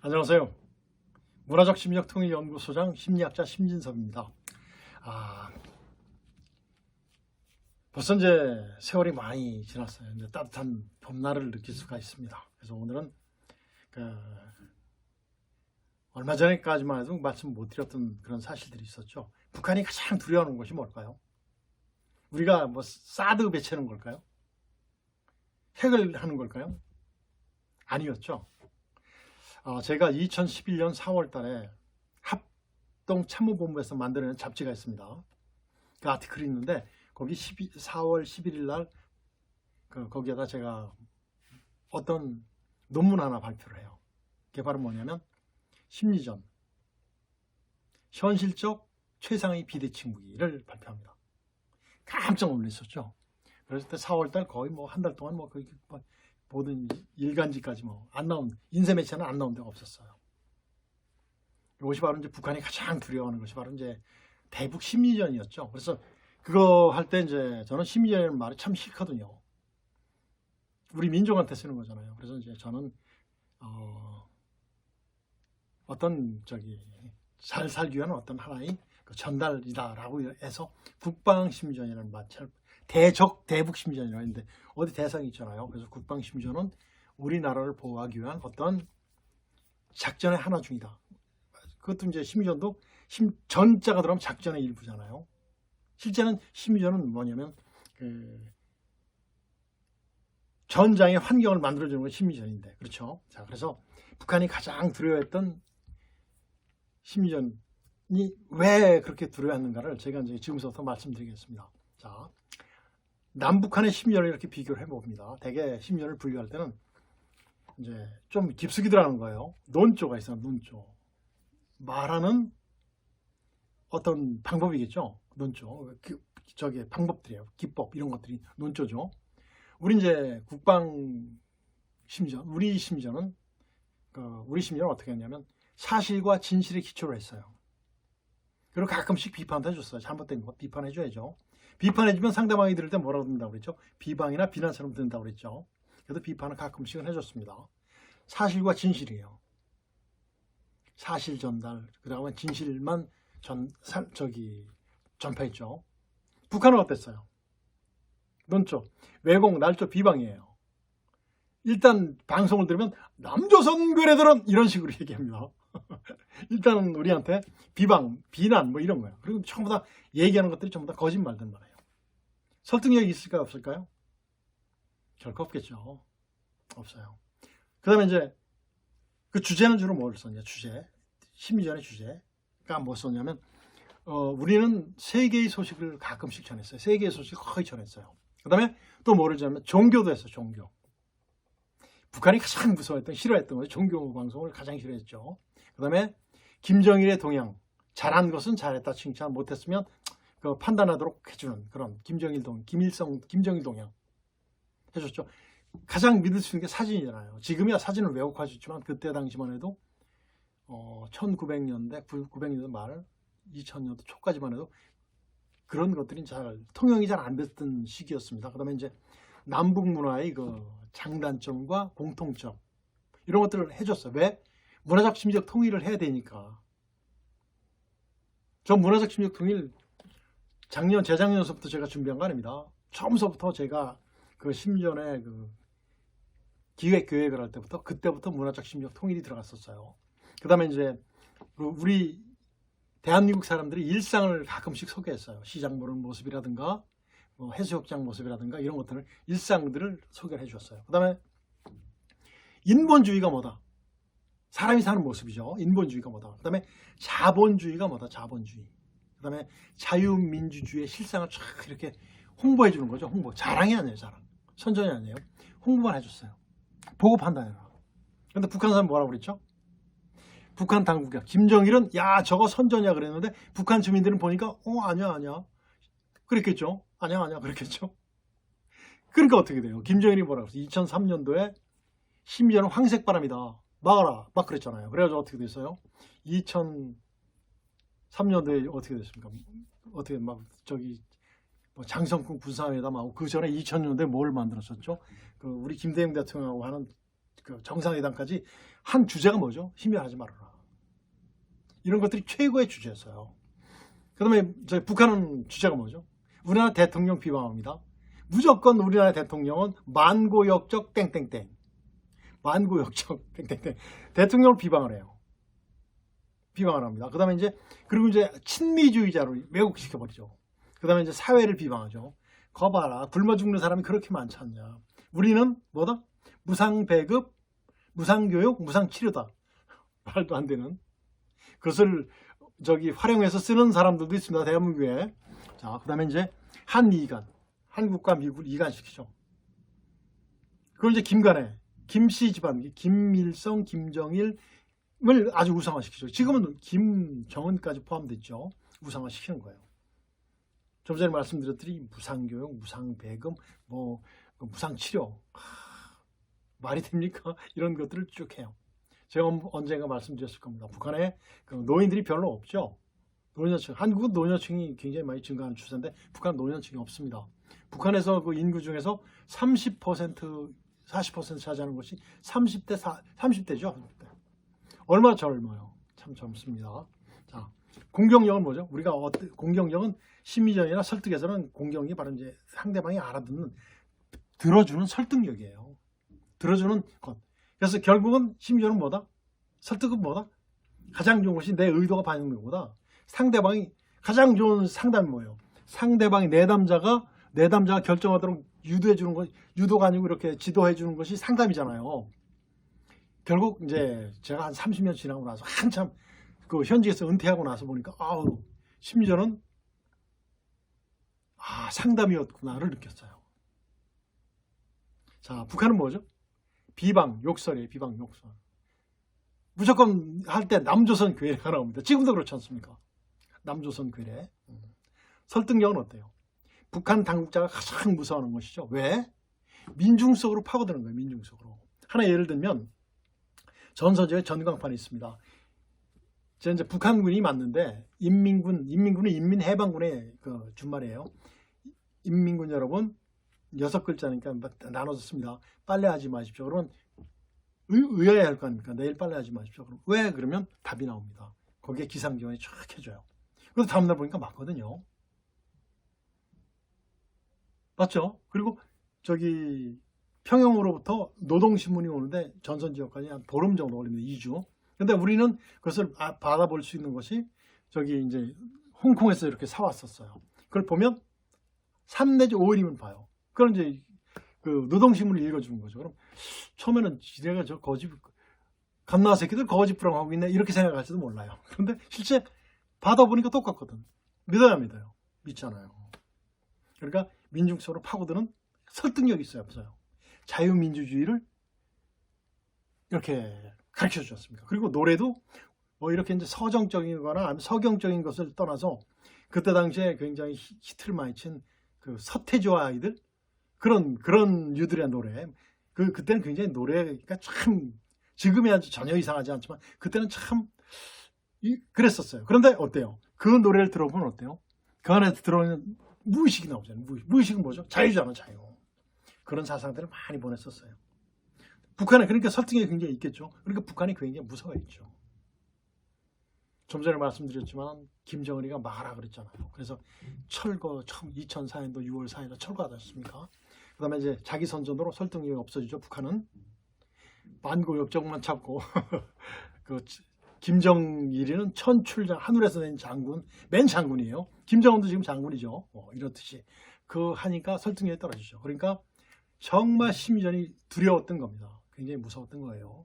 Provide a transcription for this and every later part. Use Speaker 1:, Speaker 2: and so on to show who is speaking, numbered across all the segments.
Speaker 1: 안녕하세요. 문화적 심리학 통일연구소장 심리학자 심진섭입니다. 벌써 이제 세월이 많이 지났어요. 이제 따뜻한 봄날을 느낄 수가 있습니다. 그래서 오늘은 얼마 전에까지만 해도 말씀 못 드렸던 그런 사실들이 있었죠. 북한이 가장 두려워하는 것이 뭘까요? 우리가 사드 배치하는 걸까요? 핵을 하는 걸까요? 아니었죠. 제가 2011년 4월 달에 합동참모본부에서 만들어낸 잡지가 있습니다. 그 아티클이 있는데 거기 4월 11일 날 거기에다 제가 어떤 논문 하나 발표를 해요. 그게 바로 뭐냐면 심리전 현실적 최상위 비대칭 무기를 발표합니다. 깜짝 놀랐었죠. 그래서 그때 4월 달 거의 한 달 동안 모든 일간지까지 안 나온, 인쇄 매체는 안 나온 데가 없었어요. 이것이 바로 이제 북한이 가장 두려워하는 것이 바로 이제 대북 심리전이었죠. 그래서 그거 할 때 이제 저는 심리전이라는 말이 참 싫거든요. 우리 민족한테 쓰는 거잖아요. 그래서 이제 저는 잘 살기 위한 어떤 하나의 전달이다라고 해서 국방심리전이라는 말, 대북심리전이라고 했는데 어디 대상이 있잖아요. 그래서 국방심리전은 우리나라를 보호하기 위한 어떤 작전의 하나 중이다. 그것도 이제 심리전도 전자가 들어가면 작전의 일부잖아요. 실제는 심리전은 뭐냐면 전장의 환경을 만들어주는 건 심리전인데, 그렇죠? 자, 그래서 북한이 가장 두려워했던 심리전이 왜 그렇게 두려워했는가를 제가 이제 지금부터 말씀드리겠습니다. 자, 남북한의 심리전을 이렇게 비교를 해봅니다. 대개 심리전을 분류할 때는 이제 좀 깊숙이 들어가는 거예요. 논조가 있어요. 논조. 말하는 어떤 방법이겠죠. 논조. 방법들이에요. 기법 이런 것들이 논조죠. 우리 이제 국방 심리전, 우리 심리전은 어떻게 했냐면 사실과 진실에 기초로 했어요. 그리고 가끔씩 비판도 해줬어요. 잘못된 거 비판해줘야죠. 비판해주면 상대방이 들을 때 뭐라고 듣는다고 그랬죠? 비방이나 비난처럼 듣는다고 그랬죠. 그래도 비판을 가끔씩은 해줬습니다. 사실과 진실이에요. 사실 전달, 그 다음에 진실만 전파했죠. 북한은 어땠어요? 논조, 왜곡, 날조, 비방이에요. 일단 방송을 들으면 남조선 괴뢰들은 이런 식으로 얘기합니다. 일단은 우리한테 비방, 비난 이런 거예요. 그리고 전부 다 얘기하는 것들이 전부 다 거짓말들 말이에요. 설득력이 있을까요? 없을까요? 결코 없겠죠. 없어요. 그 다음에 이제 그 주제는 주로 뭘 썼냐? 심리전의 주제가 뭐 썼냐면 우리는 세계의 소식을 가끔씩 전했어요. 세계의 소식을 거의 전했어요. 그 다음에 또 뭐를 전하면 종교도 했어요. 종교. 북한이 가장 무서워했던, 싫어했던 거예요. 종교 방송을 가장 싫어했죠. 그 다음에 김정일의 동향, 잘한 것은 잘했다 칭찬, 못했으면 판단하도록 해주는 그런 김정일 동향 해줬죠. 가장 믿을 수 있는 게 사진이잖아요. 지금이야 사진을 왜곡하셨지만 그때 당시만 해도 1900년대, 900년대 말, 2000년대 초까지만 해도 그런 것들이 통용이 잘 안 됐던 시기였습니다. 그 다음에 이제 남북 문화의 장단점과 공통점 이런 것들을 해줬어요. 왜? 문화적 심리적 통일을 해야 되니까. 저 문화적 심리적 통일 재작년서부터 제가 준비한 거 아닙니다. 처음서부터 제가 심리전의 기획 할 때부터 그때부터 문화적 심리적 통일이 들어갔었어요. 그 다음에 이제 우리 대한민국 사람들이 일상을 가끔씩 소개했어요. 시장 보는 모습이라든가 해수욕장 모습이라든가 이런 것들을 일상들을 소개를 해주었어요. 그 다음에 인본주의가 뭐다? 사람이 사는 모습이죠. 인본주의가 뭐다? 그 다음에 자본주의가 뭐다? 자본주의. 그 다음에 자유민주주의의 실상을 쫙 이렇게 홍보해 주는 거죠. 홍보. 자랑이 아니에요. 자랑. 선전이 아니에요. 홍보만 해줬어요. 보고 판단해라. 근데 북한 사람 뭐라고 그랬죠? 북한 당국이야. 김정일은 야 저거 선전이야 그랬는데 북한 주민들은 보니까 아니야 그랬겠죠. 아니야 그랬겠죠. 그러니까 어떻게 돼요? 김정일이 뭐라고 했어요? 2003년도에 심리전은 황색바람이다. 막아라. 막 그랬잖아요. 그래가지고 어떻게 됐어요? 2003년도에 어떻게 됐습니까? 어떻게 장성군 군사회담하고 그 전에 2000년도에 뭘 만들었었죠? 우리 김대중 대통령하고 하는 그 정상회담까지 한 주제가 뭐죠? 힘멸하지 말아라. 이런 것들이 최고의 주제였어요. 그 다음에 저희 북한은 주제가 뭐죠? 우리나라 대통령 비방합니다. 무조건 우리나라 대통령은 만고역적 땡땡땡. 만고역적 땡땡땡. 대통령을 비방을 해요. 비방을 합니다. 그 다음에 그리고 친미주의자로 왜곡시켜버리죠. 그 다음에 사회를 비방하죠. 거봐라. 굶어 죽는 사람이 그렇게 많지 않냐. 우리는 뭐다? 무상배급, 무상교육, 무상치료다. 말도 안 되는. 그것을 활용해서 쓰는 사람들도 있습니다. 대한민국에. 자, 그 다음에 한미이간. 한국과 미국을 이간시키죠. 그걸 김간에, 김씨 집안, 김일성, 김정일을 아주 우상화시키죠. 지금은 김정은까지 포함됐죠. 우상화시키는 거예요. 좀 전에 말씀드렸더니 무상교육, 무상배금, 무상치료. 말이 됩니까? 이런 것들을 쭉 해요. 제가 언젠가 말씀드렸을 겁니다. 북한에 노인들이 별로 없죠. 노년층, 한국은 노년층이 굉장히 많이 증가하는 추세인데 북한은 노년층이 없습니다. 북한에서 그 인구 중에서 30%, 40% 차지하는 것이 30대죠. 30대. 얼마나 젊어요. 참 젊습니다. 자, 공격력은 뭐죠? 우리가 공격력은 심리전이나 설득에서는 공격력이 바로 상대방이 알아듣는, 들어주는 설득력이에요. 들어주는 것. 그래서 결국은 심리전은 뭐다? 설득은 뭐다? 가장 좋은 것이 내 의도가 반영된 거다. 상대방이 가장 좋은 상담이 뭐예요? 상대방이 내담자가 결정하도록 유도해 주는 것, 유도가 아니고 이렇게 지도해 주는 것이 상담이잖아요. 결국 제가 한 30년 지나고 나서 한참 그 현직에서 은퇴하고 나서 보니까 심리전은 상담이었구나를 느꼈어요. 자, 북한은 뭐죠? 비방, 욕설이에요. 비방, 욕설. 무조건 할 때 남조선 괴뢰가 나옵니다. 지금도 그렇지 않습니까? 남조선 괴뢰. 설득력은 어때요? 북한 당국자가 가장 무서워하는 것이죠. 왜? 민중 속으로 파고드는 거예요. 민중 속으로. 하나 예를 들면 전서지에 전광판이 있습니다. 제가 북한군이 맞는데 인민군은 인민해방군의 그 준말이에요. 인민군 여러분 6글자니까 나눠서 씁니다. 빨래하지 마십시오. 그러면 의아해 할 거 아닙니까? 내일 빨래하지 마십시오. 그럼 왜? 그러면 답이 나옵니다. 거기에 기상기온이 쫙 해줘요. 그래서 다음날 보니까 맞거든요. 맞죠? 그리고 평양으로부터 노동신문이 오는데 전선지역까지 한 보름 정도 걸립니다. 2주. 근데 우리는 그것을 받아볼 수 있는 것이 홍콩에서 이렇게 사왔었어요. 그걸 보면 3 내지 5일이면 봐요. 그럼 그 노동신문을 읽어주는 거죠. 그럼 처음에는 지네가 거짓, 갓나와 새끼들 거짓부렁하고 있네 이렇게 생각할지도 몰라요. 그런데 실제 받아보니까 똑같거든. 믿어요? 믿잖아요. 그러니까 민중 속으로 파고드는 설득력이 있어요, 없어요? 자유민주주의를 이렇게 가르쳐 주셨습니다. 그리고 노래도 이렇게 서정적이거나 아니면 서경적인 것을 떠나서 그때 당시에 굉장히 히트를 많이 친 그 서태지와 아이들 그런 유들의 노래. 그때는 굉장히 노래가 참 지금이야 전혀 이상하지 않지만 그때는 참 그랬었어요. 그런데 어때요? 그 노래를 들어보면 어때요? 그 안에 들어오는 무의식이 나오잖아요. 무의식은 뭐죠? 자유잖아, 자유. 그런 사상들을 많이 보냈었어요. 북한에 그러니까 설득력이 굉장히 있겠죠. 그러니까 북한이 굉장히 무서워했죠. 좀 전에 말씀드렸지만 김정은이가 막아라 그랬잖아요. 그래서 철거 2004년도 6월 4일에 철거하지 않습니까? 그 다음에 자기 선전으로 설득력이 없어지죠. 북한은 만고역적만 찾고 그 김정일이는 천출장 하늘에서 낸 장군, 맨 장군이에요. 김정은도 지금 장군이죠. 이렇듯이 하니까 설득력이 떨어지죠. 그러니까 정말 심리전이 두려웠던 겁니다. 굉장히 무서웠던 거예요.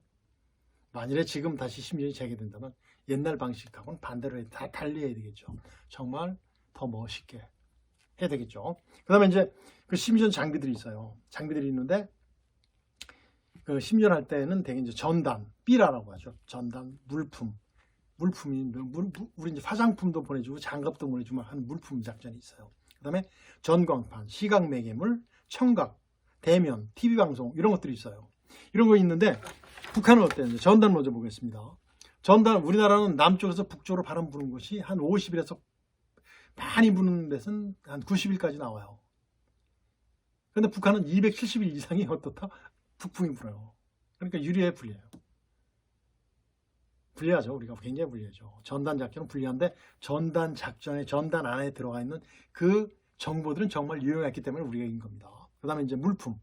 Speaker 1: 만일에 지금 다시 심리전이 재개된다면 옛날 방식하고는 반대로 달리 해야 되겠죠. 정말 더 멋있게 해야 되겠죠. 그 다음에 그 심리전 장비들이 있어요. 장비들이 있는데 그 심리전할 때는 되게 전단, 삐라라고 하죠. 전단, 물품이 우리 화장품도 보내주고 장갑도 보내주고 하는 물품 작전이 있어요. 그 다음에 전광판, 시각 매개물, 청각, 대면, TV 방송 이런 것들이 있어요. 이런 거 있는데 북한은 어때요? 전단 먼저 보겠습니다. 전단, 우리나라는 남쪽에서 북쪽으로 바람 부는 것이 한 50일에서 많이 부는 데서는 한 90일까지 나와요. 그런데 북한은 270일 이상이 어떻다? 북풍이 불어요. 그러니까 유리해, 불리해요. 불리하죠. 우리가 굉장히 불리하죠. 전단 작전은 불리한데 전단 작전의 전단 안에 들어가 있는 그 정보들은 정말 유용했기 때문에 우리가 이긴 겁니다. 그 다음에 이제 물품.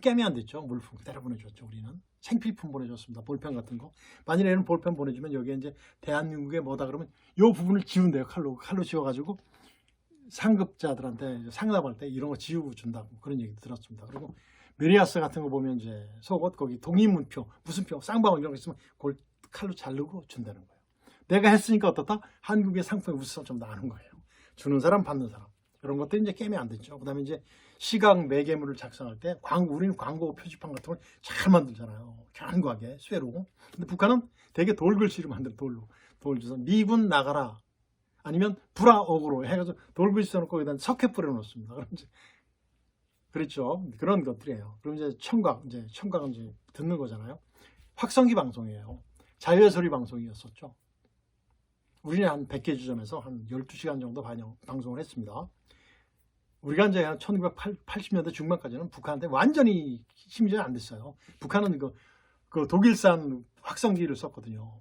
Speaker 1: 깨면 안 됐죠. 물품 그대로 보내줬죠. 우리는 생필품 보내줬습니다. 볼펜 같은 거. 만일에 이런 볼펜 보내주면 여기에 이제 대한민국의 뭐다 그러면 이 부분을 지운대요. 칼로 지워가지고 상급자들한테 상납할 때 이런 거 지우고 준다고 그런 얘기도 들었습니다. 그리고 메리아스 같은 거 보면 이제 속옷 거기 동의문표 무슨 표 쌍방울 이런 거 있으면 그걸 칼로 자르고 준다는 거예요. 내가 했으니까 어떻다? 한국의 상품의 우수성 좀 나는 거예요. 주는 사람 받는 사람. 이런 것들이 이제 깨면 안 되죠. 그 다음에 이제 시각 매개물을 작성할 때 우리는 광고 표지판 같은 걸 잘 만들잖아요. 견고하게 쇠로. 근데 북한은 되게 돌글씨로 만들어. 돌 줘서 미군 나가라 아니면 불화억으로 해가지고 돌글씨 써놓고 거기다 석회 뿌려놓습니다. 그럼 이제 그렇죠. 그런 것들이에요. 그럼 이제 청각은 이제 듣는 거잖아요. 확성기 방송이에요. 자유의 소리 방송이었었죠. 우리는 한 100개 주점에서 한 12시간 정도 방송을 했습니다. 우리가 이제 한 1980년대 중반까지는 북한한테 완전히 힘이 안 됐어요. 북한은 그 독일산 확성기를 썼거든요.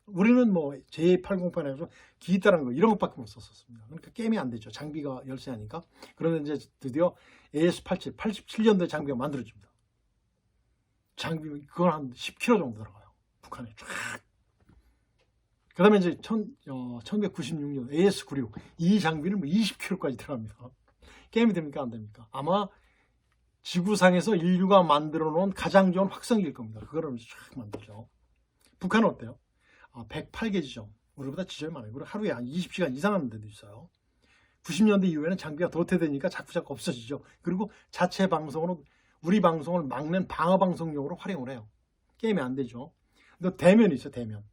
Speaker 1: 우리는 뭐 J808 해서 기타라는 거 이런 것밖에 못 썼었습니다. 그러니까 게임이 안 되죠. 장비가 열세하니까. 그런데 이제 드디어 AS87, 87년도에 장비가 만들어집니다. 장비 그건 한 10kg 정도 들어가요. 북한에 쫙. 그 다음에 이제 1996년 AS96 이 장비는 뭐 20kg까지 들어갑니다. 게임이 됩니까? 안 됩니까? 아마 지구상에서 인류가 만들어 놓은 가장 좋은 확성기일 겁니다. 그거를 쫙 만들죠. 북한은 어때요? 108개 지점. 우리보다 지점이 많아요. 그리고 하루에 한 20시간 이상 하는 데도 있어요. 90년대 이후에는 장비가 도태되니까 자꾸 없어지죠. 그리고 자체 방송으로 우리 방송을 막는 방어 방송용으로 활용을 해요. 게임이 안 되죠. 근데 대면이 있어요. 대면.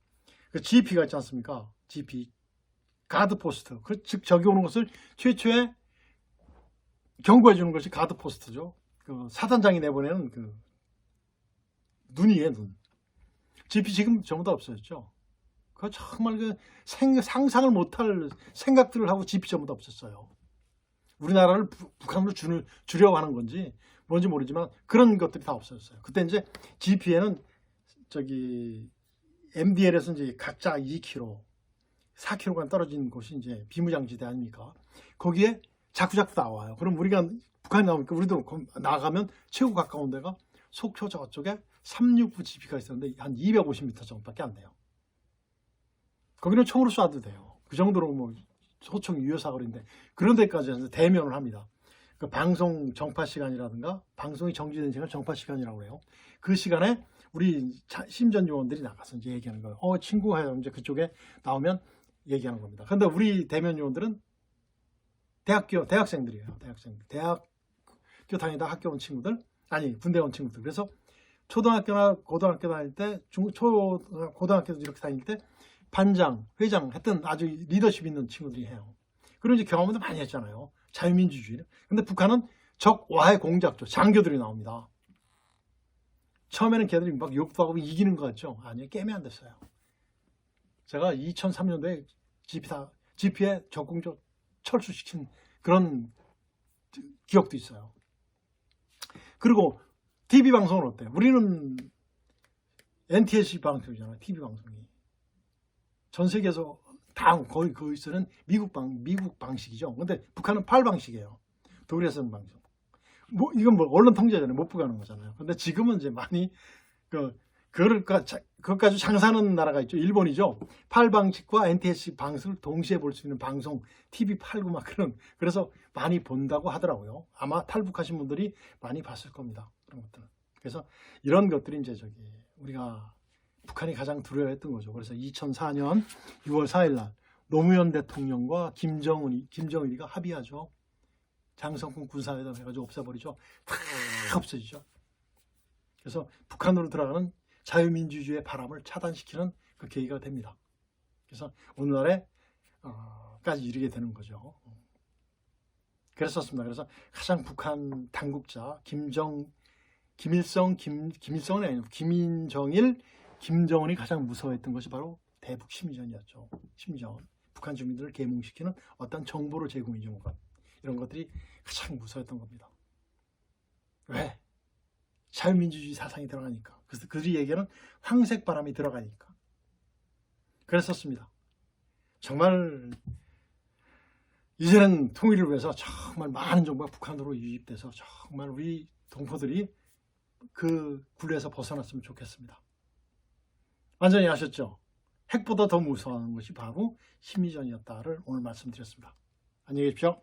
Speaker 1: 그 GP가 있지 않습니까? GP. 가드포스트. 즉 저기 오는 것을 최초에 경고해 주는 것이 가드포스트죠. 그 사단장이 내보내는 그 눈이에요. 눈. GP 지금 전부 다 없어졌죠. 그 정말 그 상상을 못할 생각들을 하고 GP 전부 다 없었어요. 우리나라를 북한으로 주려고 하는 건지 뭔지 모르지만 그런 것들이 다 없어졌어요. 그때 이제 GP에는 MDL에서 이제 각자 2km, 4km간 떨어진 곳이 이제 비무장지대 아닙니까? 거기에 자꾸 나와요. 그럼 우리가 북한에 나오니까 우리도 나가면 최고 가까운 데가 속초 저쪽에 369 GP가 있었는데 한 250m 정도밖에 안 돼요. 거기는 총으로 쏴도 돼요. 그 정도로 뭐 소총이 유효사거리인데 그런 데까지 해서 대면을 합니다. 그 방송 정파 시간이라든가 방송이 정지된 시간 정파 시간이라고 해요. 그 시간에 우리 심전 요원들이 나가서 이제 얘기하는 거예요. 친구가 이제 그쪽에 나오면 얘기하는 겁니다. 그런데 우리 대면 요원들은 대학생들이에요. 대학교 다니다 학교 온 친구들, 아니 군대 온 친구들. 그래서 초등학교나 고등학교 다닐 때, 고등학교도 이렇게 다닐 때 반장, 회장 했던 아주 리더십 있는 친구들이 해요. 그리고 이제 경험도 많이 했잖아요. 자유민주주의. 근데 북한은 적와해 공작조, 장교들이 나옵니다. 처음에는 걔들이 막 욕도 하고 이기는 것 같죠? 아니요, 게임이 안 됐어요. 제가 2003년도에 GP에 적공적 철수시킨 그런 기억도 있어요. 그리고 TV 방송은 어때요? 우리는 NTSC 방송이잖아요. TV 방송이. 전 세계에서 다 거의 거기서는 미국 방식이죠. 근데 북한은 팔 방식이에요. 독일에서 하는 방송. 이건 언론 통제잖아요. 못 보게 하는 거잖아요. 근데 지금은 이제 많이 그것까지 장사하는 나라가 있죠. 일본이죠. 팔 방식과 NTSC 방송을 동시에 볼 수 있는 방송 TV 팔고 막 그래서 많이 본다고 하더라고요. 아마 탈북하신 분들이 많이 봤을 겁니다. 그런 것들은. 그래서 이런 것들이 이제 우리가 북한이 가장 두려워했던 거죠. 그래서 2004년 6월 4일 날 노무현 대통령과 김정일이가 합의하죠. 장성군 군사회담 해가지고 없애버리죠. 다 없어지죠. 그래서 북한으로 들어가는 자유민주주의의 바람을 차단시키는 그 계기가 됩니다. 그래서 오늘날에까지 이르게 되는 거죠. 그랬었습니다. 그래서 가장 북한 당국자 김일성은 아니고 김인정일, 김정은이 가장 무서워했던 것이 바로 대북 심리전이었죠. 심리전. 북한 주민들을 계몽시키는 어떤 정보를 제공해 주는 것. 이런 것들이 가장 무서웠던 겁니다. 왜? 자유민주주의 사상이 들어가니까. 그래서 그들이 얘기하는 황색 바람이 들어가니까. 그랬었습니다. 정말 이제는 통일을 위해서 정말 많은 정보가 북한으로 유입돼서 정말 우리 동포들이 그 굴레에서 벗어났으면 좋겠습니다. 완전히 아셨죠? 핵보다 더 무서워하는 것이 바로 심리전이었다를 오늘 말씀드렸습니다. 안녕히 계십시오.